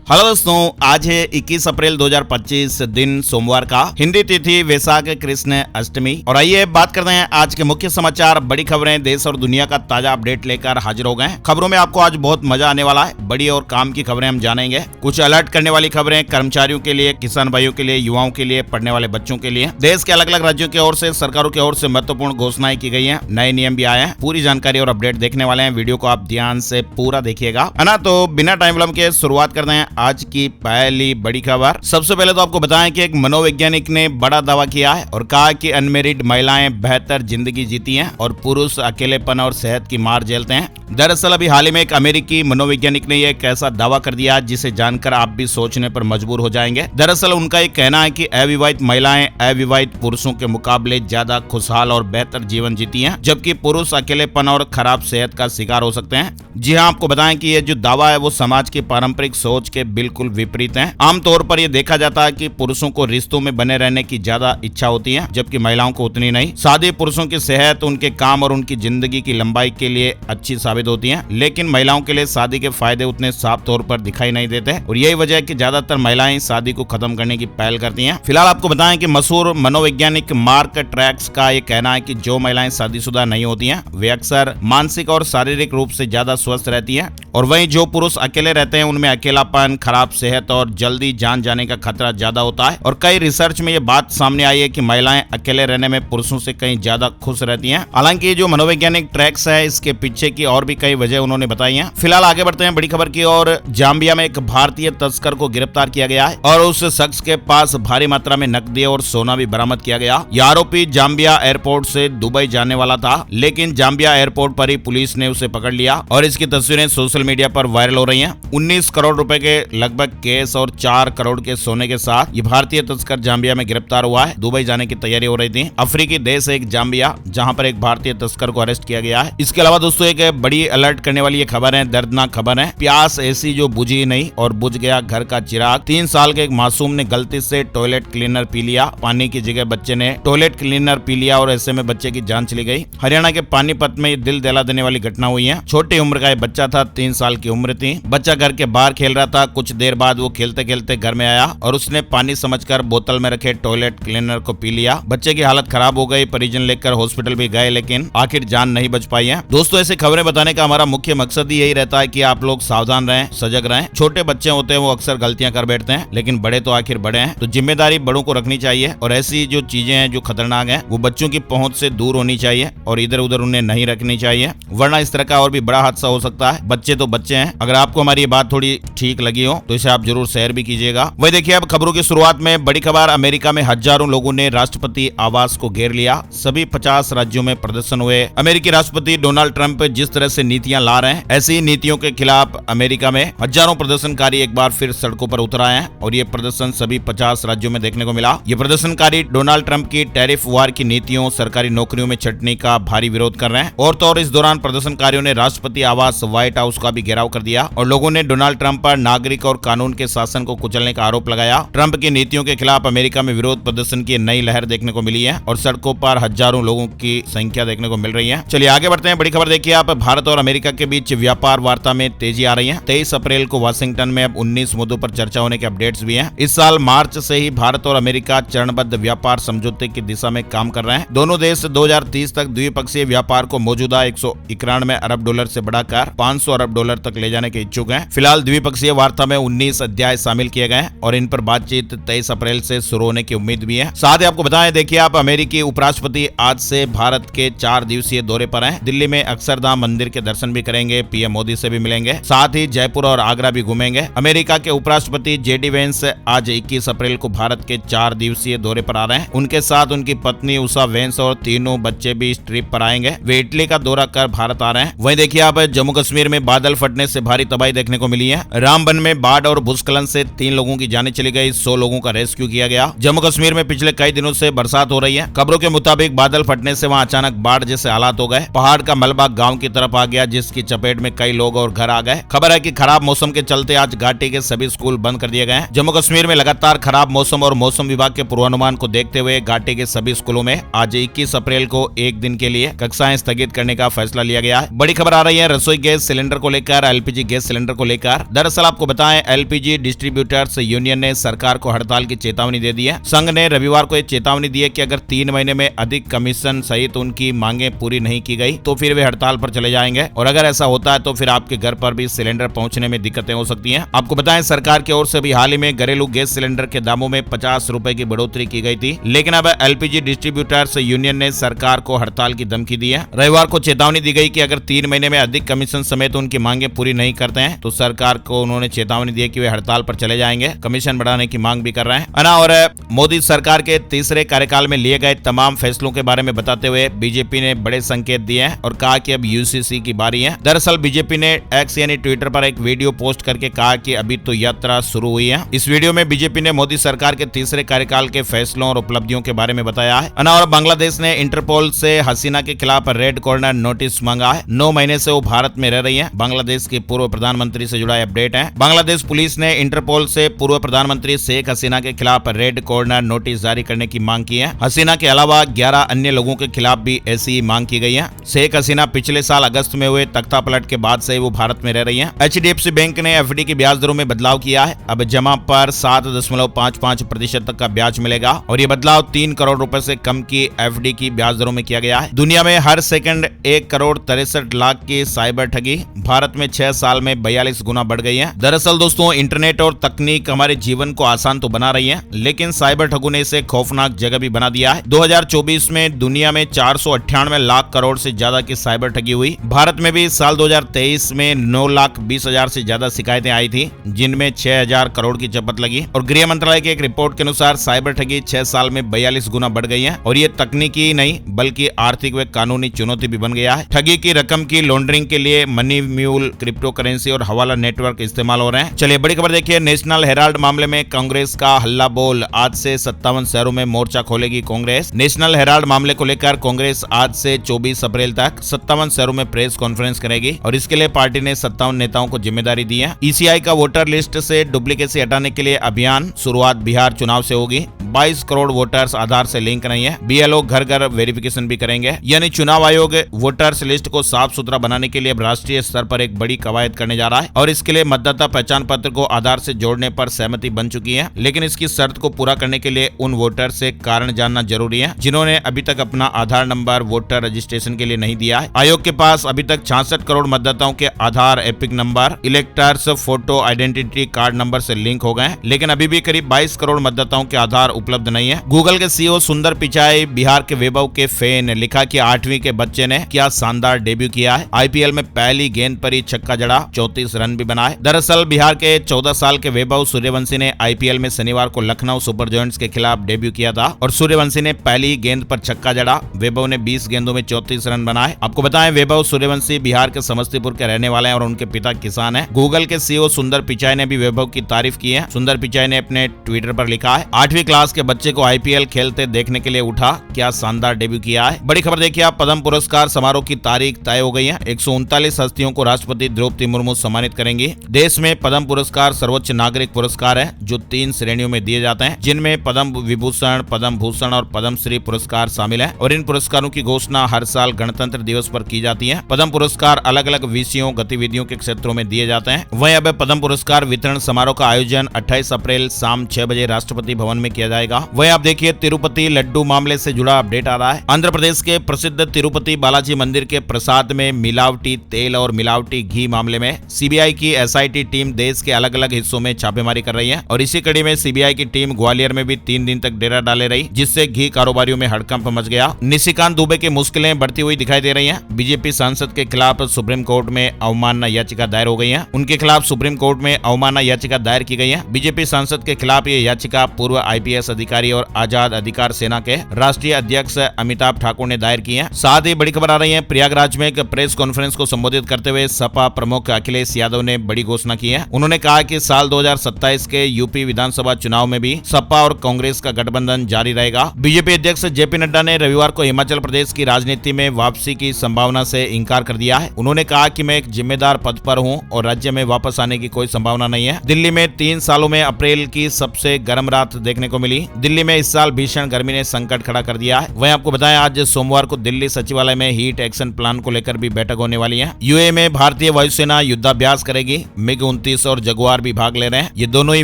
Hello दोस्तों, आज है 21 अप्रैल 2025 दिन सोमवार का। हिंदी तिथि वैशाख कृष्ण अष्टमी। और आइए बात करते हैं आज के मुख्य समाचार, बड़ी खबरें, देश और दुनिया का ताजा अपडेट लेकर हाजिर हो गए हैं। खबरों में आपको आज बहुत मजा आने वाला है। बड़ी और काम की खबरें हम जानेंगे, कुछ अलर्ट करने वाली खबरें कर्मचारियों के लिए, किसान भाइयों के लिए, युवाओं के लिए, पढ़ने वाले बच्चों के लिए। देश के अलग अलग राज्यों की ओर से, सरकारों की ओर से महत्वपूर्ण घोषणाएं की गई है, नए नियम भी आए हैं। पूरी जानकारी और अपडेट देखने वाले हैं। वीडियो को आप ध्यान से पूरा देखिएगा, है ना। तो बिना टाइम विलंब के शुरुआत करते हैं आज की पहली बड़ी खबर। सबसे पहले तो आपको बताएं कि एक मनोवैज्ञानिक ने बड़ा दावा किया है और कहा कि अनमेरिड महिलाएं बेहतर जिंदगी जीती हैं और पुरुष अकेलेपन और सेहत की मार झेलते हैं। दरअसल अभी हाल ही में एक अमेरिकी मनोवैज्ञानिक ने एक ऐसा दावा कर दिया जिसे जानकर आप भी सोचने पर मजबूर हो जाएंगे। दरअसल उनका एक कहना है कि अविवाहित महिलाएं अविवाहित पुरुषों के मुकाबले ज्यादा खुशहाल और बेहतर जीवन जीती हैं, जबकि पुरुष अकेलेपन और खराब सेहत का शिकार हो सकते हैं। जी हाँ, आपको बताएं कि ये जो दावा है वो समाज की पारंपरिक सोच के बिल्कुल विपरीत है। आमतौर पर ये देखा जाता है कि पुरुषों को रिश्तों में बने रहने की ज्यादा इच्छा होती है, जबकि महिलाओं को उतनी नहीं। शादी पुरुषों की सेहत, उनके काम और उनकी जिंदगी की लंबाई के लिए अच्छी साबित होती है, लेकिन महिलाओं के लिए शादी के फायदे उतने साफ तौर पर दिखाई नहीं देते और यही वजह है कि ज्यादातर महिलाएं शादी को खत्म करने की पहल करती हैं। फिलहाल आपको बताएं कि मशहूर मनोवैज्ञानिक मार्क ट्रैक्स का ये कहना है कि जो महिलाएं शादीशुदा नहीं होती हैं वे अक्सर मानसिक और शारीरिक रूप से ज्यादा स्वस्थ रहती हैं, और वहीं जो पुरुष अकेले रहते हैं उनमें अकेलापन, खराब सेहत और जल्दी जान जाने का खतरा ज्यादा होता है। और कई रिसर्च में ये बात सामने आई है कि महिलाएं अकेले रहने में पुरुषों से कहीं ज्यादा खुश रहती हैं। हालांकि ये जो मनोवैज्ञानिक ट्रैक्स है इसके पीछे की और भी कई वजह उन्होंने बताई हैं। फिलहाल आगे बढ़ते हैं बड़ी खबर की ओर। जाम्बिया में एक भारतीय तस्कर को गिरफ्तार किया गया है और उस शख्स के पास भारी मात्रा में नकदी और सोना भी बरामद किया गया। यह आरोपी जाम्बिया एयरपोर्ट से दुबई जाने वाला था, लेकिन जाम्बिया एयरपोर्ट पर ही पुलिस ने उसे पकड़ लिया और इसकी तस्वीरें सोशल मीडिया पर वायरल हो रही हैं। 19 करोड़ रुपए के लगभग केस और 4 करोड़ के सोने के साथ ये भारतीय तस्कर जाम्बिया में गिरफ्तार हुआ है। दुबई जाने की तैयारी हो रही थी। अफ्रीकी देश एक जाम्बिया, जहां पर एक भारतीय तस्कर को अरेस्ट किया गया है। इसके अलावा दोस्तों एक बड़ी अलर्ट करने वाली ये खबर है, दर्दनाक खबर है। प्यास ऐसी जो बुझी नहीं और बुझ गया घर का चिराग। 3 साल के एक मासूम ने गलती से टॉयलेट क्लीनर पी लिया। पानी की जगह बच्चे ने टॉयलेट क्लीनर पी लिया और ऐसे में बच्चे की जान चली गई। हरियाणा के पानीपत में दिल दहला देने वाली घटना हुई है। छोटी उम्र का बच्चा था, 3 साल की उम्र थी। बच्चा घर के बाहर खेल रहा था। कुछ देर बाद वो खेलते खेलते घर में आया और उसने पानी समझकर बोतल में रखे टॉयलेट क्लीनर को पी लिया। बच्चे की हालत खराब हो गई। परिजन लेकर हॉस्पिटल भी गए, लेकिन आखिर जान नहीं बच पाई है। दोस्तों ऐसी खबरें बताने का हमारा मुख्य मकसद ही यही रहता है कि आप लोग सावधान रहें, सजग रहें। छोटे बच्चे होते हैं वो अक्सर गलतियां कर बैठते हैं, लेकिन बड़े तो आखिर बड़े हैं, तो जिम्मेदारी बड़ों को रखनी चाहिए और ऐसी जो चीजें हैं जो खतरनाक हैं वो बच्चों की पहुंच से दूर होनी चाहिए और इधर उधर उन्हें नहीं रखनी चाहिए, वरना इस तरह का और भी बड़ा हादसा हो सकता है। बच्चे तो बच्चे हैं। अगर आपको हमारी ये बात थोड़ी ठीक लगी हो तो इसे आप जरूर शेयर भी कीजिएगा। वही देखिए अब खबरों की शुरुआत में बड़ी खबर। अमेरिका में हजारों लोगों ने राष्ट्रपति आवास को घेर लिया। सभी 50 राज्यों में प्रदर्शन हुए। अमेरिकी राष्ट्रपति डोनाल्ड ट्रंप जिस तरह से नीतियां ला रहे हैं, ऐसी नीतियों के खिलाफ अमेरिका में हजारों प्रदर्शनकारी एक बार फिर सड़कों पर उतर आए हैं और ये प्रदर्शन सभी 50 राज्यों में देखने को मिला। ये प्रदर्शनकारी डोनाल्ड ट्रंप की टैरिफ वार की नीतियों, सरकारी नौकरियों में छंटनी का भारी विरोध कर रहे हैं। और तो और इस दौरान प्रदर्शनकारियों ने राष्ट्रपति आवास व्हाइट हाउस का भी घेराव कर दिया और लोगों ने डोनाल्ड ट्रंप पर नागरिक और कानून के शासन को कुचलने का आरोप लगाया। ट्रंप की नीतियों के खिलाफ अमेरिका में विरोध प्रदर्शन की नई लहर देखने को मिली है और सड़कों पर हजारों लोगों की संख्या देखने को मिल रही है। चलिए आगे बढ़ते हैं। बड़ी खबर देखिए आप। भारत और अमेरिका के बीच व्यापार वार्ता में तेजी आ रही है। 23 अप्रैल को वाशिंगटन में अब 19 मुद्दों पर चर्चा होने के अपडेट्स भी हैं। इस साल मार्च से ही भारत और अमेरिका चरणबद्ध व्यापार समझौते की दिशा में काम कर रहे हैं। दोनों देश 2030 तक द्विपक्षीय व्यापार को मौजूदा 191 अरब डॉलर से बढ़ाकर 500 अरब डॉलर तक ले जाने के इच्छुक हैं। फिलहाल द्विपक्षीय वार्ता में 19 अध्याय शामिल किए गए हैं और इन पर बातचीत 23 अप्रैल से शुरू होने की उम्मीद भी है। साथ ही आपको बताएं, देखिए आप, अमेरिकी उपराष्ट्रपति आज से भारत के 4 दिवसीय दौरे पर हैं। दिल्ली में अक्षरधाम मंदिर के दर्शन भी करेंगे, पीएम मोदी से भी मिलेंगे, साथ ही जयपुर और आगरा भी घूमेंगे। अमेरिका के उपराष्ट्रपति जेडी वेंस आज 21 अप्रैल को भारत के 4 दिवसीय दौरे पर आ रहे हैं। उनके साथ उनकी पत्नी उषा वेंस और तीनों बच्चे भी इस ट्रिप पर आएंगे। वे इटली का दौरा कर भारत आ रहे हैं। वहीं देखिए आप, जम्मू कश्मीर में बादल फटने से भारी तबाही देखने को मिली है। रामबन में बाढ़ और भूस्खलन से 3 लोगों की जानें चली गई, 100 लोगों का रेस्क्यू किया गया। जम्मू कश्मीर में पिछले कई दिनों से बरसात हो रही है। खबरों के मुताबिक बादल फटने से वहां अचानक बाढ़ जैसे हालात हो गए। पहाड़ का मलबा गांव की तरफ आ गया, जिसकी चपेट में कई लोग और घर आ गए। खबर है कि खराब मौसम के चलते आज घाटी के सभी स्कूल बंद कर दिए गए हैं। जम्मू कश्मीर में लगातार खराब मौसम और मौसम विभाग के पूर्वानुमान को देखते हुए घाटी के सभी स्कूलों में आज 21 अप्रैल को एक दिन के लिए कक्षाएं स्थगित करने का फैसला लिया गया है। बड़ी खबर आ रही है रसोई गैस सिलेंडर को लेकर, एलपीजी गैस सिलेंडर को लेकर। दरअसल आपको बताएं, एलपीजी डिस्ट्रीब्यूटर्स यूनियन ने सरकार को हड़ताल की चेतावनी दे दी है। संघ ने रविवार को एक चेतावनी दी है कि अगर 3 महीने में अधिक कमीशन सहित उनकी मांगे पूरी नहीं की गई तो फिर वे हड़ताल पर चले जाएंगे और अगर ऐसा होता है तो फिर आपके घर पर भी सिलेंडर पहुंचने में दिक्कतें हो सकती हैं। आपको बताएं, सरकार की ओर से भी हाल ही में घरेलू गैस सिलेंडर के दामों में 50 रुपए की बढ़ोतरी की गई थी, लेकिन अब एलपीजी डिस्ट्रीब्यूटर्स यूनियन ने सरकार को हड़ताल की धमकी दी है। रविवार को चेतावनी दी गई कि अगर 3 महीने में अधिक कमीशन समेत उनकी मांगे पूरी नहीं करते हैं तो सरकार को उन्होंने चेतावनी दी है कि वे हड़ताल पर चले जाएंगे। कमीशन बढ़ाने की मांग भी कर रहे हैं और मोदी सरकार के तीसरे कार्यकाल में लिए गए तमाम फैसलों के बारे में बताते हुए बीजेपी ने बड़े संकेत दिए हैं और कहा कि अब यूसीसी की बारी है। दरअसल बीजेपी ने एक्स यानी ट्विटर पर एक वीडियो पोस्ट करके कहा कि अभी तो यात्रा शुरू हुई है। इस वीडियो में बीजेपी ने मोदी सरकार के तीसरे कार्यकाल के फैसलों और उपलब्धियों के बारे में बताया है। और बांग्लादेश ने इंटरपोल से हसीना के खिलाफ रेड कॉर्नर नोटिस मांगा है। 9 महीने से वो भारत में रह रही है। बांग्लादेश के पूर्व प्रधानमंत्री से जुड़ा अपडेट है। बांग्लादेश पुलिस ने इंटरपोल से पूर्व प्रधानमंत्री शेख हसीना के खिलाफ रेड कॉर्नर नोटिस जारी करने की मांग की है। हसीना के अलावा 11 अन्य लोगों के खिलाफ भी ऐसी मांग की गई है। शेख हसीना पिछले साल अगस्त में हुए तख्ता पलट के बाद से वो भारत में रह रही है। एचडीएफसी बैंक ने एफडी की ब्याज दरों में बदलाव किया है। अब जमा पर 7.55% तक का ब्याज मिलेगा और ये बदलाव 3 करोड़ रुपए से कम की एफडी की ब्याज दरों में किया गया है। दुनिया में हर सेकंड 1 करोड़ 63 लाख की साइबर ठगी भारत में 6 साल में 42 गुना बढ़ गई है। दरअसल दोस्तों, इंटरनेट और तकनीक हमारे जीवन को आसान तो बना रही है, लेकिन साइबर ठगों ने इसे खौफनाक जगह भी बना दिया है। 2024 में दुनिया में 498 लाख करोड़ से ज्यादा की साइबर ठगी हुई। भारत में भी साल 2023 में 9,20,000 से ज्यादा शिकायतें आई थी, जिनमें 6,000 करोड़ की जब्त लगी। और गृह मंत्रालय की एक रिपोर्ट के अनुसार साइबर ठगी 6 साल में 42 गुना बढ़ गई है और ये तकनीकी नहीं बल्कि आर्थिक व कानूनी चुनौती भी बन गया है। ठगी की रकम की लॉन्ड्रिंग के लिए मनी म्यूल, क्रिप्टो करेंसी और हवाला नेटवर्क इस्तेमाल हो रहे हैं। चलिए बड़ी खबर देखिए। नेशनल हेराल्ड मामले में कांग्रेस का हल्ला बोल। आज से 57 शहरों में मोर्चा खोलेगी कांग्रेस। नेशनल हेराल्ड मामले को लेकर कांग्रेस आज से 24 अप्रैल तक 57 शहरों में प्रेस कॉन्फ्रेंस करेगी और इसके लिए पार्टी ने 57 नेताओं को जिम्मेदारी दी है। ईसीआई का वोटर लिस्ट से डुप्लीकेसी हटाने के लिए अभियान शुरुआत बिहार चुनाव से होगी। 22 करोड़ वोटर्स आधार से लिंक नहीं है। बीएलओ घर घर वेरिफिकेशन भी करेंगे, यानी चुनाव आयोग वोटर्स लिस्ट को साफ सुथरा बनाने के लिए राष्ट्रीय स्तर पर एक बड़ी कवायद करने जा रहा है और इसके लिए मतदाता पहचान पत्र को आधार से जोड़ने पर सहमति बन चुकी है। लेकिन इसकी शर्त को पूरा करने के लिए उन वोटर से कारण जानना जरूरी है जिन्होंने अभी तक अपना आधार नंबर वोटर रजिस्ट्रेशन के लिए नहीं दिया है। आयोग के पास अभी तक 66 करोड़ मतदाताओं के Aadhaar, EPIC number, electors photo identity card number से लिंक हो गए, लेकिन अभी भी करीब 22 करोड़ मतदाताओं के आधार उपलब्ध नहीं है। गूगल के सीईओ सुंदर पिचाई बिहार के वैभव के फैन लिखा कि 8वीं के बच्चे ने क्या शानदार डेब्यू किया है। आईपीएल में पहली गेंद पर ही छक्का जड़ा, 34 रन भी बनाए। दरअसल बिहार के 14 साल के वैभव सूर्यवंशी ने आईपीएल में शनिवार को लखनऊ सुपर जायंट्स के खिलाफ डेब्यू किया था और सूर्यवंशी ने पहली गेंद पर छक्का जड़ा। वैभव ने 20 गेंदों में 34 रन बनाए। आपको बताएं, वैभव सूर्यवंशी बिहार के समस्तीपुर के रहने वाले हैं और उनके पिता किसान हैं। गूगल के सीईओ सुंदर पिचाई ने भी वैभव की तारीफ की है। सुंदर पिचाई ने अपने ट्विटर पर लिखा है, 8वीं क्लास के बच्चे को आईपीएल खेलते देखने के लिए उठा, क्या शानदार डेब्यू किया है। बड़ी खबर देखिए आप, पद्म पुरस्कार समारोह की तारीख तय हो गई है। 139 हस्तियों को राष्ट्रपति द्रौपदी मुर्मू सम्मानित करेंगी। देश में पद्म पुरस्कार सर्वोच्च नागरिक पुरस्कार है जो 3 श्रेणियों में दिए जाते हैं, जिनमें पद्म विभूषण, पद्म भूषण और पद्म श्री पुरस्कार शामिल है और इन पुरस्कारों की घोषणा हर साल गणतंत्र दिवस पर की जाती है। पद्म पुरस्कार अलग अलग विषयों, गतिविधियों के क्षेत्रों में दिए जाते हैं। वहीं अब पद्म पुरस्कार वितरण समारोह का आयोजन 28 अप्रैल शाम 6 बजे राष्ट्रपति भवन में किया जाएगा। वहीं आप देखिए, तिरुपति लड्डू मामले से जुड़ा अपडेट आ रहा है। आंध्र प्रदेश के प्रसिद्ध तिरुपति बालाजी मंदिर के प्रसाद में मिलावटी तेल और मिलावटी घी मामले में सीबीआई की एसआईटी टीम देश के अलग अलग हिस्सों में छापेमारी कर रही है और इसी कड़ी में सीबीआई की टीम ग्वालियर में भी 3 दिन तक डेरा डाले रही, जिससे घी कारोबारियों में हड़कंप मच गया। निशिकांत दुबे की मुश्किलें बढ़ती हुई दिखाई दे रही हैं। बीजेपी सांसद के खिलाफ सुप्रीम कोर्ट में अवमानना याचिका दायर हो गई है। उनके खिलाफ सुप्रीम कोर्ट में अवमानना याचिका दायर की गई है। बीजेपी सांसद के खिलाफ ये याचिका पूर्व आईपीएस अधिकारी और आजाद अधिकार सेना के राष्ट्रीय अध्यक्ष अमिताभ ठाकुर ने दायर की है। साथ ही बड़ी खबर आ रही है, प्रयागराज में एक प्रेस कॉन्फ्रेंस को संबोधित करते हुए सपा प्रमुख अखिलेश यादव ने बड़ी घोषणा की है। उन्होंने कहा कि साल 2027 के यूपी विधानसभा चुनाव में भी सपा और कांग्रेस का गठबंधन जारी रहेगा। बीजेपी अध्यक्ष जेपी नड्डा ने रविवार को हिमाचल प्रदेश की राजनीति में वापसी की संभावना से इंकार कर दिया है। उन्होंने कहा कि मैं एक जिम्मेदार पद पर हूं और राज्य में वापस आने की कोई संभावना नहीं है। दिल्ली में 3 सालों में अप्रैल की सबसे गर्म रात देखने को मिली। दिल्ली में इस साल भीषण गर्मी ने संकट खड़ा कर दिया है। वहीं आपको बताएं, आज सोमवार को दिल्ली सचिवालय में हीट एक्शन प्लान को लेकर भी बैठक होने वाली है। यूएई में भारतीय वायुसेना युद्धाभ्यास करेगी। मिग F-34 और जगुआर भी भाग ले रहे हैं। ये दोनों ही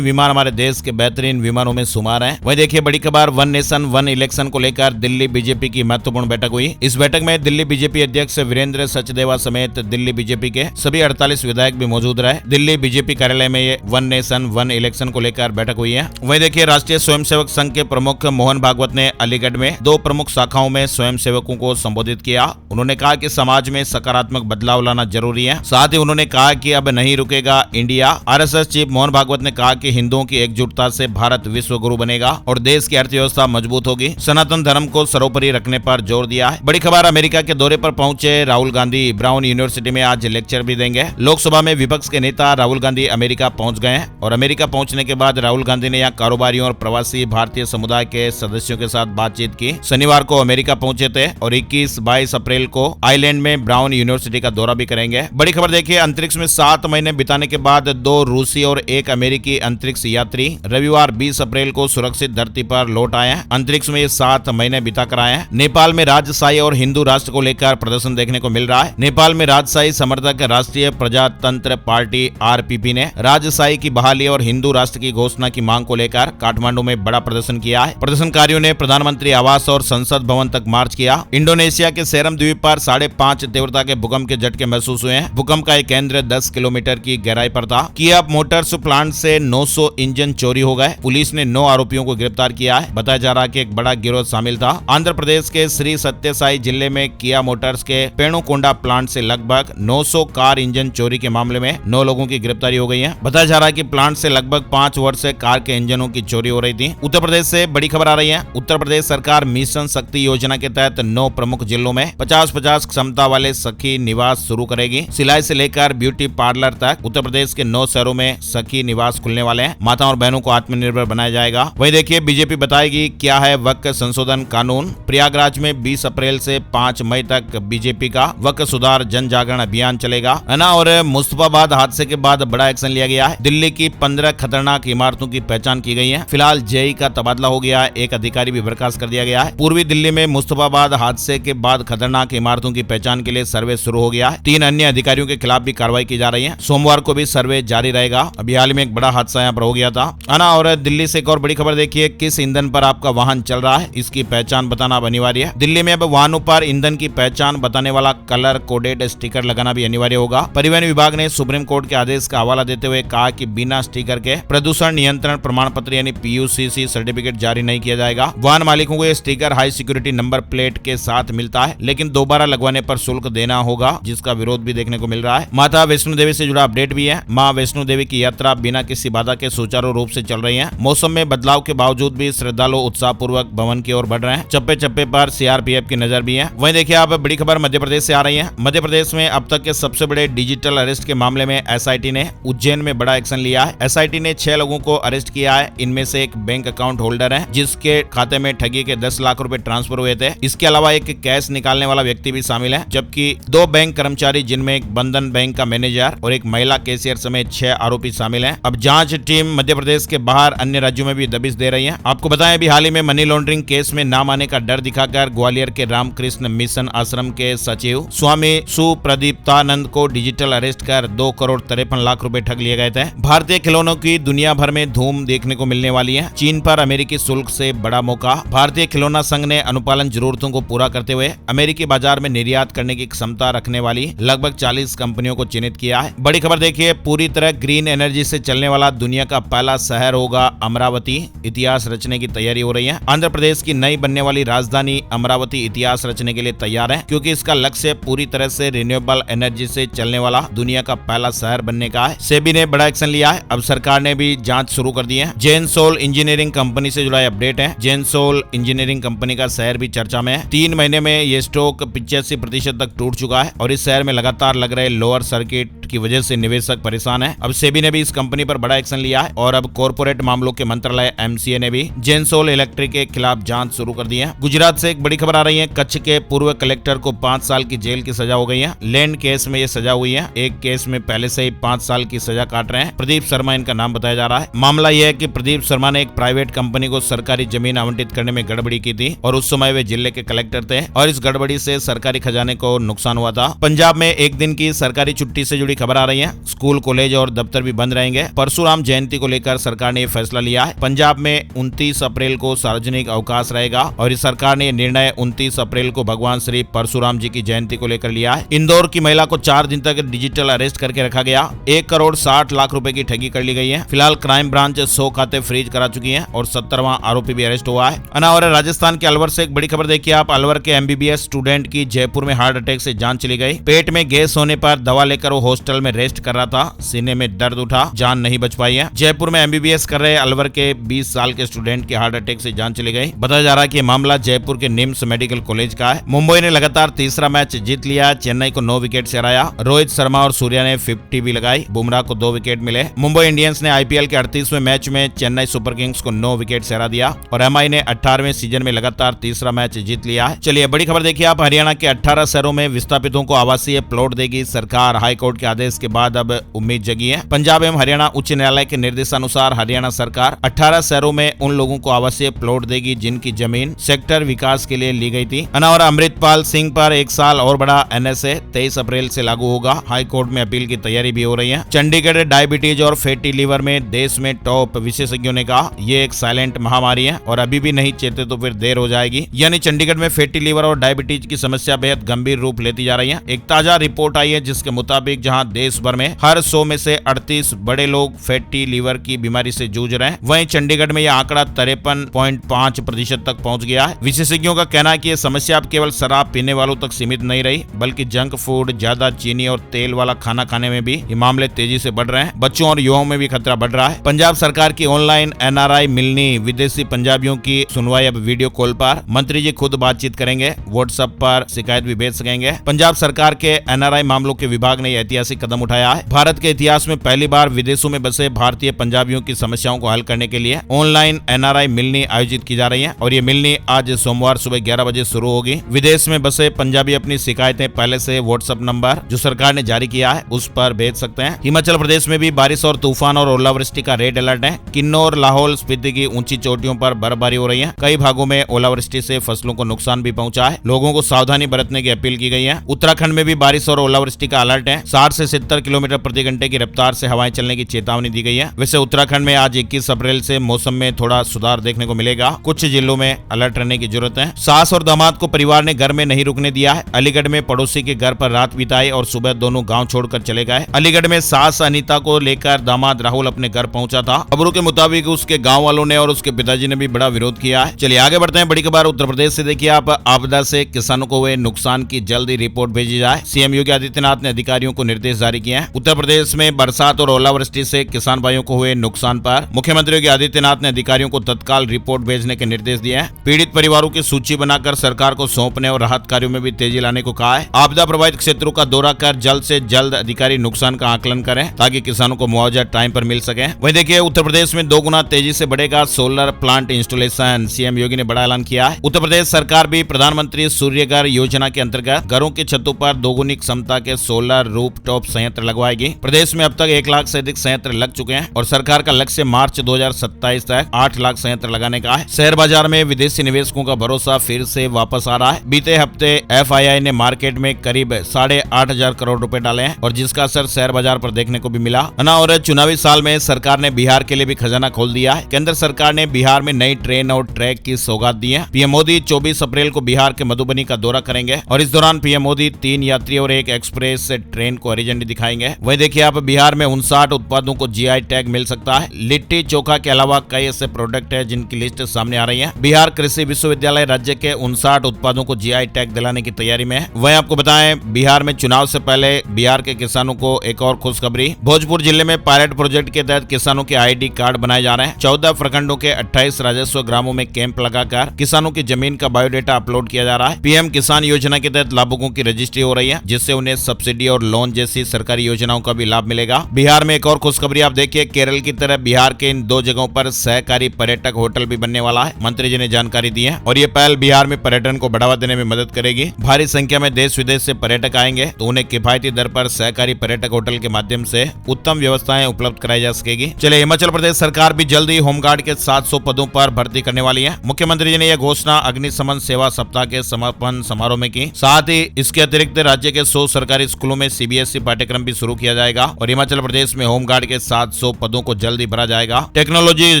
विमान हमारे देश के बेहतरीन विमानों में शुमार हैं। वहीं देखिए बड़ी खबर, वन नेशन वन इलेक्शन को लेकर दिल्ली बीजेपी की महत्वपूर्ण बैठक हुई। इस बैठक में दिल्ली बीजेपी अध्यक्ष वीरेंद्र सचदेवा समेत दिल्ली बीजेपी के सभी 48 विधायक भी मौजूद रहे। दिल्ली बीजेपी कार्यालय में ये वन नेशन वन इलेक्शन को लेकर बैठक हुई है। वहीं देखिए राष्ट्रीय स्वयंसेवक संघ के प्रमुख मोहन भागवत ने अलीगढ़ में 2 प्रमुख शाखाओं में स्वयंसेवकों को संबोधित किया। उन्होंने कहा कि समाज में सकारात्मक बदलाव लाना जरूरी है। साथ ही उन्होंने कहा कि अब नहीं रुकेगा India. RSS chief Mohan Bhagwat ने कहा कि हिंदुओं की एकजुटता से भारत विश्व गुरु बनेगा और देश की अर्थव्यवस्था मजबूत होगी। सनातन धर्म को सर्वोपरि रखने पर जोर दिया है। बड़ी खबर, अमेरिका के दौरे पर पहुंचे राहुल गांधी ब्राउन यूनिवर्सिटी में आज लेक्चर भी देंगे। लोकसभा में विपक्ष के नेता राहुल गांधी अमेरिका पहुंच गए हैं और अमेरिका पहुंचने के बाद राहुल गांधी ने यहाँ कारोबारियों और प्रवासी भारतीय समुदाय के सदस्यों के साथ बातचीत की। शनिवार को अमेरिका पहुंचे थे और 21-22 अप्रैल को आइलैंड में ब्राउन यूनिवर्सिटी का दौरा भी करेंगे। बड़ी खबर देखिए, अंतरिक्ष में 7 महीने बिताने के बाद 2 रूसी और 1 अमेरिकी अंतरिक्ष यात्री रविवार 20 अप्रैल को सुरक्षित धरती पर लौट आए हैं। अंतरिक्ष में ये 7 महीने बिताकर आए हैं। नेपाल में राजशाही और हिंदू राष्ट्र को लेकर प्रदर्शन देखने को मिल रहा है। नेपाल में राजशाही समर्थक राष्ट्रीय प्रजातंत्र पार्टी आरपीपी ने राजशाही की बहाली और हिंदू राष्ट्र की घोषणा की मांग को लेकर काठमांडू में बड़ा प्रदर्शन किया है। प्रदर्शनकारियों ने प्रधानमंत्री आवास और संसद भवन तक मार्च किया। इंडोनेशिया के सेरम द्वीप पर 5.5 तीव्रता के भूकंप के झटके महसूस हुए हैं। भूकंप का एक केंद्र 10 किलोमीटर की गहराई पर था। किया मोटर्स प्लांट से 900 इंजन चोरी हो गए। पुलिस ने 9 आरोपियों को गिरफ्तार किया है। बताया जा रहा है कि एक बड़ा गिरोह शामिल था। आंध्र प्रदेश के श्री सत्य साई जिले में किया मोटर्स के पेणुकोंडा प्लांट से लगभग 900 कार इंजन चोरी के मामले में 9 लोगों की गिरफ्तारी हो गई है। बताया जा रहा है कि प्लांट से लगभग 5 वर्ष से कार के इंजनों की चोरी हो रही थी। उत्तर प्रदेश से बड़ी खबर आ रही है। उत्तर प्रदेश सरकार मिशन शक्ति योजना के तहत 9 प्रमुख जिलों में 50-50 क्षमता वाले सखी निवास शुरू करेगी। सिलाई से लेकर ब्यूटी पार्लर तक उत्तर प्रदेश के 9 शहरों में सखी निवास खुलने वाले हैं। माताओं और बहनों को आत्मनिर्भर बनाया जाएगा। वहीं देखिए बीजेपी बताएगी क्या है वक्फ संशोधन कानून। प्रयागराज में 20 अप्रैल से 5 मई तक बीजेपी का वक्फ सुधार जन जागरण अभियान चलेगा, है ना। और मुस्तफाबाद हादसे के बाद बड़ा एक्शन लिया गया है। दिल्ली की 15 खतरनाक इमारतों की पहचान की गई है। फिलहाल जेई का तबादला हो गया है। एक अधिकारी भी बर्खास्त कर दिया गया है। पूर्वी दिल्ली में मुस्तफाबाद हादसे के बाद खतरनाक इमारतों की पहचान के लिए सर्वे शुरू हो गया है। 3 अन्य अधिकारियों के खिलाफ भी कार्रवाई की जा रही है। सोमवार को भी सर्वे जारी रहेगा। अभी हाल में एक बड़ा हादसा यहाँ पर हो गया था, है ना। और दिल्ली से एक और बड़ी खबर देखिए, किस ईंधन पर आपका वाहन चल रहा है इसकी पहचान बताना अब अनिवार्य है। दिल्ली में अब वाहनों पर ईंधन की पहचान बताने वाला कलर कोडेड स्टिकर लगाना भी अनिवार्य होगा। परिवहन विभाग ने सुप्रीम कोर्ट के आदेश का हवाला देते हुए कहा कि बिना स्टिकर के प्रदूषण नियंत्रण प्रमाण पत्र यानी PUCC सर्टिफिकेट जारी नहीं किया जाएगा। वाहन मालिकों को यह sticker high security number plate के साथ मिलता है, लेकिन दोबारा लगवाने पर शुल्क देना होगा, जिसका विरोध भी देखने को मिल रहा है। माता वैष्णो देवी से जुड़ा अपडेट भी है। मां वैष्णो देवी की यात्रा बिना किसी बाधा के सुचारू रूप से चल रही है। मौसम में बदलाव के बावजूद भी श्रद्धालु उत्साह पूर्वक भवन की ओर बढ़ रहे हैं। चप्पे चप्पे पर CRPF की नजर भी है। वहीं देखिए आप बड़ी खबर मध्य प्रदेश से आ रही है। मध्य प्रदेश में अब तक के सबसे बड़े डिजिटल अरेस्ट के मामले में SIT ने उज्जैन में बड़ा एक्शन लिया है। SIT ने 6 लोगों को अरेस्ट किया है। इनमें से एक बैंक अकाउंट होल्डर है जिसके खाते में ठगी के 10 लाख रुपए ट्रांसफर हुए थे। इसके अलावा एक कैश निकालने वाला व्यक्ति भी शामिल है, जबकि 2 बैंक कर्मचारी जिनमें एक बंधन बैंक का मैनेजर और एक महिला कैशियर समेत 6 आरोपी शामिल हैं। अब जांच टीम मध्य प्रदेश के बाहर अन्य राज्यों में भी दबिश दे रही है। आपको बताएं अभी हाल ही में मनी लॉन्ड्रिंग केस में नाम आने का डर दिखाकर ग्वालियर के रामकृष्ण मिशन आश्रम के सचिव स्वामी सुप्रदीप्तानंद को डिजिटल अरेस्ट कर 2 करोड़ 53 लाख रुपए ठग लिए गए थे। भारतीय खिलौनों की दुनिया भर में धूम देखने को मिलने वाली है। चीन पर अमेरिकी शुल्क से बड़ा मौका। भारतीय खिलौना संघ ने अनुपालन जरूरतों को पूरा करते हुए अमेरिकी बाजार में निर्यात करने की क्षमता रखने वाली लगभग 40 कंपनियों को चिन्हित किया है। बड़ी खबर देखिए, पूरी तरह ग्रीन एनर्जी से चलने वाला दुनिया का पहला शहर होगा अमरावती। इतिहास रचने की तैयारी हो रही है। आंध्र प्रदेश की नई बनने वाली राजधानी अमरावती इतिहास रचने के लिए तैयार है, क्योंकि इसका लक्ष्य पूरी तरह से रिन्यूएबल एनर्जी से चलने वाला दुनिया का पहला शहर बनने का है। सेबी ने बड़ा एक्शन लिया है। अब सरकार ने भी जांच शुरू कर दी है। जेनसोल इंजीनियरिंग कंपनी से जुड़ा अपडेट है। जेनसोल इंजीनियरिंग कंपनी का शहर भी चर्चा में है। 3 महीने में ये स्टॉक 85% तक टूट चुका है और इस शहर में लगातार लग रहे लोअर सर्किट की वजह से निवेशक परेशान है। अब सेबी ने भी इस कंपनी पर बड़ा एक्शन लिया है और अब कॉर्पोरेट मामलों के मंत्रालय MCA ने भी जेनसोल इलेक्ट्रिक के खिलाफ जांच शुरू कर दी है। गुजरात से एक बड़ी खबर आ रही है। कच्छ के पूर्व कलेक्टर को 5 साल की जेल की सजा हो गई है। लैंड केस में ये सजा हुई है। एक केस में पहले से ही 5 साल की सजा काट रहे हैं। प्रदीप शर्मा इनका नाम बताया जा रहा है। मामला यह है कि प्रदीप शर्मा ने एक प्राइवेट कंपनी को सरकारी जमीन आवंटित करने में गड़बड़ी की थी और उस समय वे जिले के कलेक्टर थे और इस गड़बड़ी से सरकारी खजाने को नुकसान हुआ था। पंजाब में एक दिन की सरकारी छुट्टी से जुड़ी खबर आ रही है। स्कूल कॉलेज और दफ्तर भी बंद रहेंगे। परशुराम जयंती को लेकर सरकार ने फैसला लिया है। पंजाब में 29 अप्रैल को सार्वजनिक अवकाश रहेगा और इस सरकार ने निर्णय 29 अप्रैल को भगवान श्री परशुराम जी की जयंती को लेकर लिया है। इंदौर की महिला को 4 दिन तक डिजिटल अरेस्ट करके रखा गया। 1 करोड़ 60 लाख रुपए की ठगी कर ली गई है। फिलहाल क्राइम ब्रांच 100 खाते फ्रीज करा चुकी है और 17वां आरोपी भी अरेस्ट हुआ है। और राजस्थान के अलवर से एक बड़ी खबर देखिए आप। अलवर के MBBS स्टूडेंट की जयपुर में हार्ट अटैक से जान चली गई। पेट में गैस होने पर दवा लेकर वो हॉस्टल में रेस्ट कर रहा था। सीने में दर्द उठा, जान नहीं बच पाई है। जयपुर में MBBS कर रहे अलवर के 20 साल के स्टूडेंट की हार्ट अटैक से जान चली गई। बताया जा रहा है कि मामला जयपुर के निम्स मेडिकल कॉलेज का है। मुंबई ने लगातार तीसरा मैच जीत लिया। चेन्नई को 9 विकेट से हराया। रोहित शर्मा और सूर्या ने 50 भी लगाई। बुमराह को 2 विकेट मिले। मुंबई इंडियंस ने IPL के 38वें मैच में चेन्नई सुपर किंग्स को 9 विकेट से हरा दिया और MI ने 18वें सीजन में लगातार तीसरा मैच जीत लिया है। चलिए बड़ी खबर देखिए आप। हरियाणा के 18 शहरों में विस्थापितों को आवासीय प्लॉट देगी सरकार। हाईकोर्ट के आदेश के बाद अब उम्मीद जगी है। पंजाब एवं हरियाणा उच्च न्यायालय के निर्देशानुसार हरियाणा सरकार 18 शहरों में उन लोगों को आवासीय प्लॉट देगी जिनकी जमीन सेक्टर विकास के लिए ली गई थी। और अमृतपाल सिंह पर 1 साल और बड़ा NSA 23 अप्रैल से लागू होगा। हाईकोर्ट में अपील की तैयारी भी हो रही है। चंडीगढ़ डायबिटीज और फैटी लीवर में देश में टॉप। विशेषज्ञों ने कहा ये एक साइलेंट महामारी है और अभी भी नहीं चेते तो फिर देर हो जाएगी। यानी चंडीगढ़ में फैटी लीवर और डायबिटीज की समस्या बेहद गंभीर रूप लेती जा रही है। एक ताजा रिपोर्ट आई है जिसके मुताबिक जहां देश भर में हर 100 में से 38 बड़े लोग फैटी लीवर की बीमारी से जूझ रहे हैं, वहीं चंडीगढ़ में यह आंकड़ा 53.5% तक पहुंच गया है। विशेषज्ञों का कहना है कि यह समस्या अब केवल शराब पीने वालों तक सीमित नहीं रही, बल्कि जंक फूड, ज्यादा चीनी और तेल वाला खाना खाने में भी ये मामले तेजी से बढ़ रहे हैं। बच्चों और युवाओं में भी खतरा बढ़ रहा है। पंजाब सरकार की ऑनलाइन NRI मिलनी विदेशी पंजाबियों की सुनवाई अब वीडियो कॉल पर। मंत्री जी खुद बातचीत करेंगे। व्हाट्सएप पर शिकायत भी भेज सकेंगे। पंजाब सरकार के NRI मामलों के विभाग ने ऐतिहासिक कदम उठाया है। भारत के इतिहास में पहली बार विदेशों में बसे भारतीय पंजाबियों की समस्याओं को हल करने के लिए ऑनलाइन NRI मिलनी आयोजित की जा रही है और ये मिलनी आज सोमवार सुबह 11 बजे शुरू होगी। विदेश में बसे पंजाबी अपनी शिकायतें पहले से व्हाट्सएप नंबर जो सरकार ने जारी किया है उस पर भेज सकते हैं। हिमाचल प्रदेश में भी बारिश और तूफान और ओलावृष्टि का रेड अलर्ट है। किन्नौर, लाहौल स्पीति की ऊंची चोटियों पर बर्फबारी हो रही है। कई भागों में ओलावृष्टि से फसलों को नुकसान भी पहुंचा है। लोगों को सावधानी बरतने की अपील की गई है। उत्तराखंड में भी बारिश और ओलावृष्टि का अलर्ट है। 60 से 70 किलोमीटर प्रति घंटे की रफ्तार से हवाएं चलने की चेतावनी दी गई है। वैसे उत्तराखंड में आज 21 अप्रैल से मौसम में थोड़ा सुधार देखने को मिलेगा। कुछ जिलों में अलर्ट रहने की जरूरत है। सास और दामाद को परिवार ने घर में नहीं रुकने दिया है। अलीगढ़ में पड़ोसी के घर पर रात बिताई और सुबह दोनों गांव छोड़कर चले गए। अलीगढ़ में सास अनीता को लेकर दामाद राहुल अपने घर पहुंचा था। खबरों के मुताबिक उसके गांव वालों ने और उसके पिताजी ने भी बड़ा विरोध किया है। चलिए आगे बढ़ते हैं। बड़ी खबर उत्तर प्रदेश से देखिए आप। आपदा से किसानों को हुए नुकसान की जल्दी रिपोर्ट भेजी जाए। CM योगी आदित्यनाथ ने अधिकारियों को निर्देश जारी किए हैं। उत्तर प्रदेश में बरसात और ओलावृष्टि से किसान भाइयों को हुए नुकसान पर मुख्यमंत्री योगी आदित्यनाथ ने अधिकारियों को तत्काल रिपोर्ट भेजने के निर्देश दिए हैं। पीड़ित परिवारों की सूची बनाकर सरकार को सौंपने और राहत कार्यों में भी तेजी लाने को कहा है। आपदा प्रभावित क्षेत्रों का दौरा कर जल्द से जल्द अधिकारी नुकसान का आकलन करें ताकि किसानों को मुआवजा टाइम पर मिल सके। वहीं देखिए उत्तर प्रदेश में 2 गुना तेजी से बढ़ेगा सोलर प्लांट इंस्टॉलेशन। CM योगी ने बड़ा ऐलान किया है। उत्तर प्रदेश सरकार भी प्रधानमंत्री सूर्यघर योजना के अंतर्गत घरों की छतों पर 2 गुनी क्षमता के सोलर रूफटॉप संयंत्र लगवाएगी। प्रदेश में अब तक 1 लाख से अधिक संयंत्र लग चुके हैं और सरकार का लक्ष्य मार्च 2027 तक 8 लाख संयंत्र लगाने का है। शेयर बाजार में विदेशी निवेशकों का भरोसा फिर से वापस आ रहा है। बीते हफ्ते FII ने मार्केट में करीब 8,500 करोड़ रुपए डाले हैं और जिसका असर शेयर बाजार पर देखने को भी मिला। और चुनावी साल में सरकार ने बिहार के लिए भी खजाना खोल दिया है। केंद्र सरकार ने बिहार में नई ट्रेन और ट्रैक की सौगात दी है। PM मोदी 24 अप्रैल को बिहार के मधुबनी का दौरा करेंगे और इस दौरान PM मोदी 3 यात्री और 1 एक्सप्रेस ट्रेन को हरी झंडी दिखाएंगे। वहीं देखिए आप बिहार में 59 उत्पादों को GI टैग मिल सकता है। लिट्टी चोखा के अलावा कई ऐसे प्रोडक्ट है जिनकी लिस्ट सामने आ रही है। बिहार कृषि विश्वविद्यालय राज्य के 59 उत्पादों को GI टैग दिलाने की तैयारी में है। वहीं आपको बताएं बिहार में चुनाव से पहले बिहार के किसानों को एक और खुशखबरी। भोजपुर जिले में पायलट प्रोजेक्ट के तहत किसानों के ID कार्ड बनाए जा रहे हैं। 14 प्रखंडों के 28 राजस्व ग्रामों में कैंप लगाकर किसानों की जमीन का बायोडेटा अपलोड किया जा रहा है। PM किसान योजना के तहत लाभुकों की रजिस्ट्री हो रही है जिससे उन्हें सब्सिडी और लोन जैसी सरकारी योजनाओं का भी लाभ मिलेगा। बिहार में एक और खुशखबरी आप देखिए। केरल की तरह बिहार के इन 2 जगहों पर सहकारी पर्यटक होटल भी बनने वाला है। मंत्री जी ने जानकारी दी है और ये पहल बिहार में पर्यटन को बढ़ावा देने में मदद करेगी। भारी संख्या में देश विदेश से पर्यटक आएंगे तो उन्हें किफायती दर पर सहकारी पर्यटक होटल के माध्यम से उत्तम व्यवस्थाएं उपलब्ध कराई जा सकेगी। चलिए हिमाचल प्रदेश सरकार भी जल्द ही होमगार्ड के 700 पदों पर भर्ती करने वाली है। मुख्यमंत्री जी ने यह घोषणा अग्निशमन सेवा सप्ताह के समापन समारोह में की। साथ ही इसके अतिरिक्त राज्य के 100 सरकारी स्कूलों में CBSE पाठ्यक्रम भी शुरू किया जाएगा। जाएगा और हिमाचल प्रदेश में होमगार्ड के 700 पदों को जल्द ही भरा जाएगा। टेक्नोलॉजी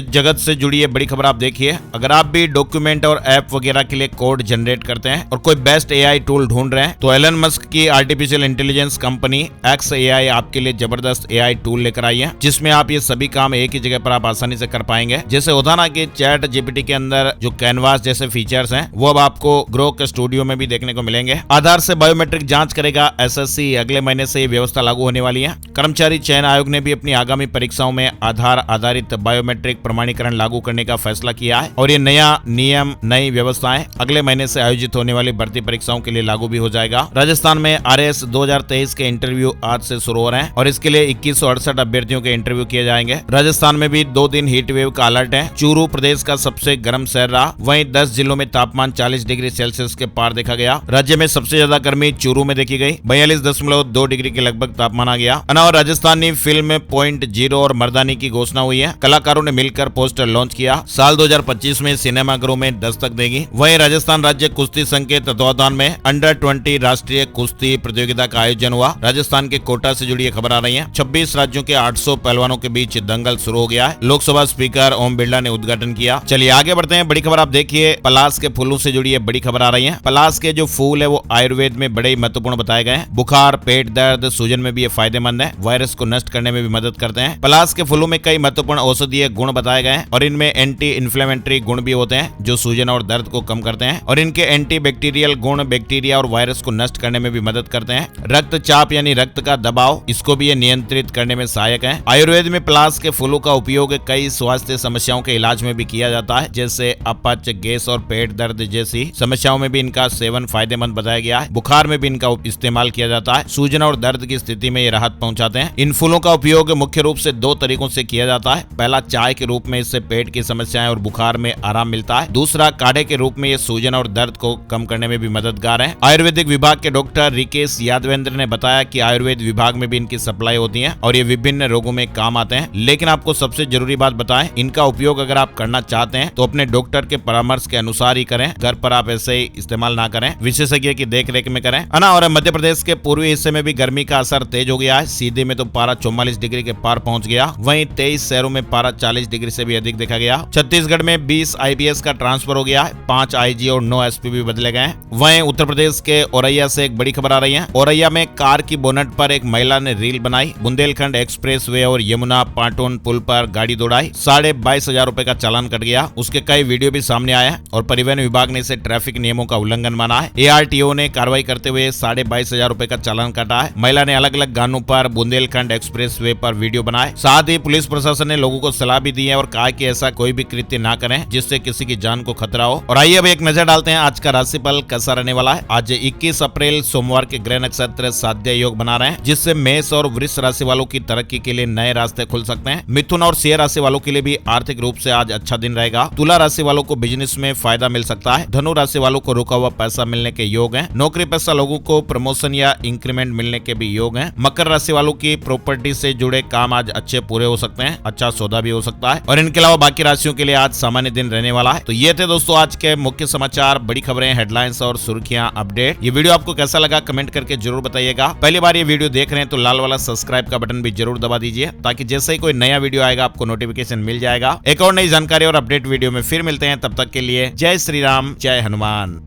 जगत से जुड़ी है बड़ी खबर आप देखिए। अगर आप भी डॉक्यूमेंट और ऐप वगैरह के लिए कोड जनरेट करते हैं और कोई बेस्ट एआई टूल ढूंढ रहे हैं तो एलन मस्क की आर्टिफिशियल इंटेलिजेंस कंपनी XAI आपके लिए जबरदस्त एआई टूल लेकर आई है, जिसमें आप ये सभी काम एक ही जगह पर आप आसानी से कर पाएंगे। जैसे होता ना कि चैट जीपीटी के अंदर जो कैनवास जैसे फीचर्स हैं वो अब आपको ग्रोक स्टूडियो में भी देखने को मिलेंगे। आधार से बायोमेट्रिक जांच करेगा SSC, अगले महीने से ये व्यवस्था लागू होने वाली है। कर्मचारी चयन आयोग ने भी अपनी आगामी परीक्षाओं में आधार आधारित बायोमेट्रिक प्रमाणीकरण लागू करने का फैसला किया है और ये नया नियम नई व्यवस्थाएं अगले महीने से आयोजित होने वाली भर्ती परीक्षाओं के लिए लागू भी हो जाएगा। राजस्थान में RAS 2023 के इंटरव्यू आज से शुरू हो रहे हैं और इसके लिए 2168 अभ्यर्थियों के इंटरव्यू किए जाएंगे। राजस्थान में भी 2 दिन हीट वेव का अलर्ट है। चूरू प्रदेश का सबसे गर्म शहर रहा, वहीं 10 जिलों में तापमान 40 डिग्री सेल्सियस के पार देखा गया। राज्य में सबसे ज्यादा गर्मी चूरू में देखी गई, 42.2 डिग्री के लगभग तापमान आ गया। और राजस्थानी फिल्म .0 और मर्दानी की घोषणा हुई है। कलाकारों ने मिलकर पोस्टर लॉन्च किया। साल 2025 में सिनेमाघरों में दस्तक देगी। वहीं राजस्थान राज्य कुश्ती संघ के तत्वावधान में अंडर-20 राष्ट्रीय कुश्ती प्रतियोगिता का आयोजन हुआ। राजस्थान के कोटा से जुड़ी खबर आ रही है। 26 राज्यों के 800 पहलवानों के बीच दंगल शुरू हो गया है। लोकसभा स्पीकर ओम बिरला ने उद्घाटन किया। चलिए आगे बढ़ते हैं। बड़ी खबर आप देखिए, पलास के फूलों से जुड़ी बड़ी खबर आ रही है। पलास के जो फूल है वो आयुर्वेद में बड़े ही महत्वपूर्ण बताए गए हैं। बुखार, पेट दर्द, सूजन में भी ये फायदेमंद है। वायरस को नष्ट करने में भी मदद करते हैं। पलास के फूलों में कई महत्वपूर्ण औषधीय गुण बताए गए हैं और इनमें एंटी इन्फ्लेमेटरी गुण भी होते हैं जो सूजन और दर्द को कम करते हैं और इनके एंटी बैक्टीरियल गुण बैक्टीरिया और वायरस को नष्ट करने में भी मदद करते हैं। रक्तचाप यानी रक्त का दबाव, इसको भी ये नियंत्रित करने में सहायक है। आयुर्वेद में पलास के फूलों का उपयोग कई स्वास्थ्य समस्याओं के इलाज में भी किया जाता है, जैसे अपच, गैस और पेट दर्द जैसी समस्याओं में भी इनका सेवन फायदेमंद बताया गया है। बुखार में भी इनका इस्तेमाल किया जाता है। सूजन और दर्द की स्थिति में ये राहत पहुंचाते हैं। इन फूलों का उपयोग मुख्य रूप से 2 तरीकों से किया जाता है। पहला, चाय के रूप में, इससे पेट की समस्याएं और बुखार में आराम मिलता है। दूसरा, काढ़े के रूप में, ये सूजन और दर्द को कम करने में भी मददगार है। आयुर्वेदिक विभाग के डॉक्टर रिकेश यादवेंद्र ने बताया कि आयुर्वेद विभाग में भी इनकी सप्लाई होती है और ये विभिन्न रोगों में काम आते हैं। लेकिन आपको सबसे जरूरी बात बताएं, इनका उपयोग अगर आप करना चाहते हैं तो अपने डॉक्टर के परामर्श के अनुसार ही करें। घर पर आप ऐसे ही इस्तेमाल ना करें, विशेषज्ञ की देख रेख में करें, है ना। और मध्य प्रदेश के पूर्वी हिस्से में भी गर्मी का असर तेज हो गया है। सीधे में तो पारा 44 डिग्री के पार पहुंच गया। वहीं 23 शहरों में पारा 40 डिग्री से भी अधिक देखा गया। छत्तीसगढ़ में 20 IPS का ट्रांसफर हो गया है। 5 IG और 9 SP भी बदले गए। वहीं उत्तर प्रदेश के औरैया से एक बड़ी खबर आ रही है। औरैया में कार की बोनट पर एक महिला ने रील बनाई। बुंदेलखंड एक्सप्रेसवे और यमुना पाटोन पुल पर गाड़ी दौड़ाई। 22,500 रुपए का चालान कट गया। उसके कई वीडियो भी सामने आया और परिवहन विभाग ने इसे ट्रैफिक नियमों का उल्लंघन माना है। ARTO ने कार्रवाई करते हुए 22,500 रुपए का चालान काटा है। महिला ने अलग अलग गानों पर बुंदेलखंड एक्सप्रेसवे पर वीडियो बनाए। साथ ही पुलिस प्रशासन ने लोगों को सलाह भी दी है और कहा कि ऐसा कोई भी कृत्य ना करें जिससे किसी की जान को खतरा हो। और आइए अब एक नजर डालते हैं आज का राशिफल कैसा रहने वाला है। आज 21 अप्रैल सोमवार के ग्रह नक्षत्र साध्य योग बना रहे हैं, जिससे मेष और वृष राशि वालों की तरक्की के लिए नए रास्ते खुल सकते हैं। मिथुन और सिंह राशि वालों के लिए भी आर्थिक रूप से आज अच्छा दिन रहेगा। तुला राशि वालों को बिजनेस में फायदा मिल सकता है। धनु राशि वालों को रुका हुआ पैसा मिलने के योग हैं। नौकरी पेशा लोगों को प्रमोशन या इंक्रीमेंट मिलने के भी योग हैं। मकर राशि वालों की प्रॉपर्टी से जुड़े काम आज अच्छे पूरे हो सकते हैं। अच्छा सौदा भी हो सकता है। और इनके अलावा बाकी राशियों के लिए आज सामान्य दिन रहने वाला है। तो ये थे दोस्तों आज के मुख्य समाचार, बड़ी खबरें, हेडलाइंस और सुर्खियां, अपडेट। ये वीडियो आपको कैसा लगा कमेंट करके जरूर बताइएगा। पहली बार ये वीडियो देख रहे हैं तो लाल वाला सब्सक्राइब का बटन भी जरूर दबा दीजिए, ताकि जैसे ही कोई नया वीडियो आएगा आपको नोटिफिकेशन मिल जाएगा। एक और नई जानकारी और अपडेट वीडियो में फिर मिलते हैं। तब तक के लिए जय श्री राम, जय हनुमान।